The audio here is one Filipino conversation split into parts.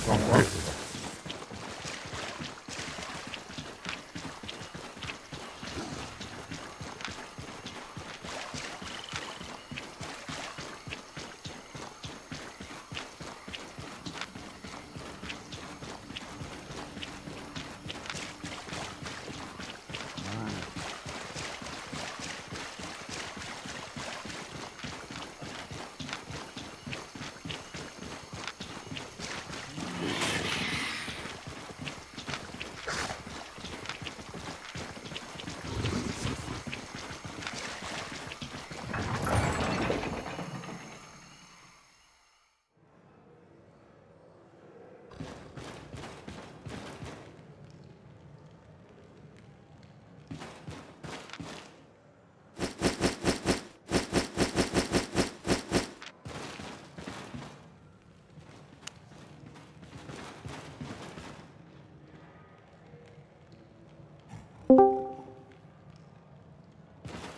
Wang.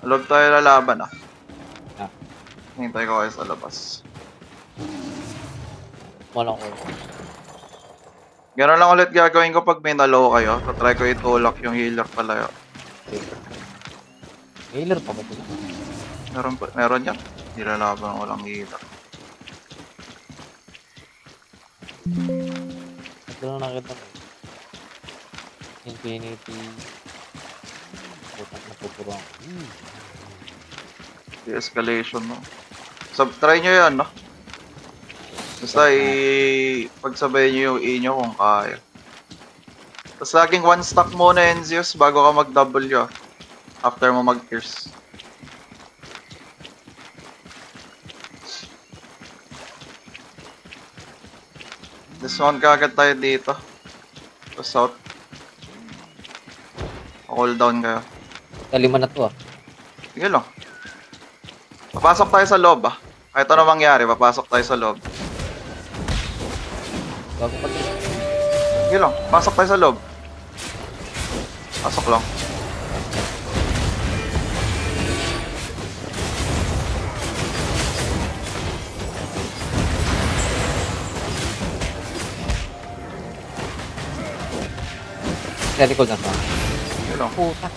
Loob tayo lalaban ah. Ah. Hintay ko kayo sa labas. Walang ko. Gano'n lang ulit gagawin ko pag may nalow kayo. Tatry ko itulak yung healer palayo. Healer pa ba sila? Meron yan. Hindi lalaban walang healer. Ito na nakita ko. Infinity. Putang napupurang. De-escalation no. Try nyo yan no. Basta pagsabay nyo yung E nyo kung kaya. Tapos laging one stack muna Enzius bago ka mag-W after mo mag-pierce. Dismount ka agad tayo dito. Sa south. Hold down kayo. Kalima na to ah. Sige lang. Papasok tayo sa loob ah. Kahit ano mangyari, papasok tayo sa loob. Bago pa to. Sige lang, pasok tayo sa loob. Pasok lang. Sa likod na to. Sige lang. Puta.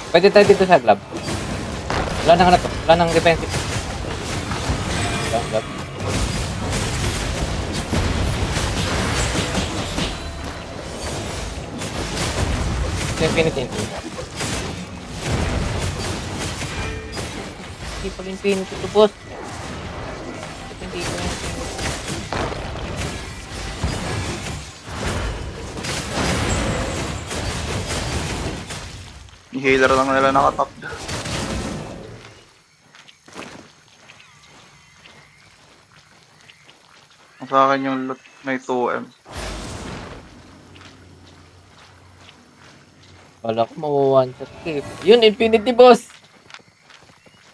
Pwede tayo dito sa glove. Wala nang hanap. Wala nang defensive. Glove. Infinity. Hindi pag infinity to boss. Hindi ko infinity. Yung healer lang nila nakatap. Sa akin yung loot may 2M. Wala ko mawawan shot eh. Yun, infinity boss!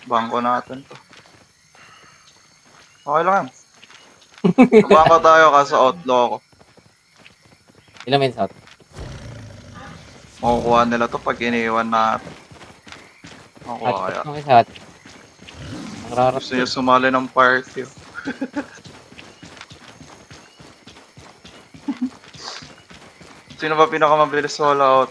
Bangko natin to. Okay lang yan. Bangko tayo kaso outlaw ako. Ilang minutes out? Makukuha nila to pag iniwan natin. Makukuha kaya. Hotshot ng isa hot. Ang rarap. Gusto nyo sumali ng party. Sino ba pinakamabilis sa all out?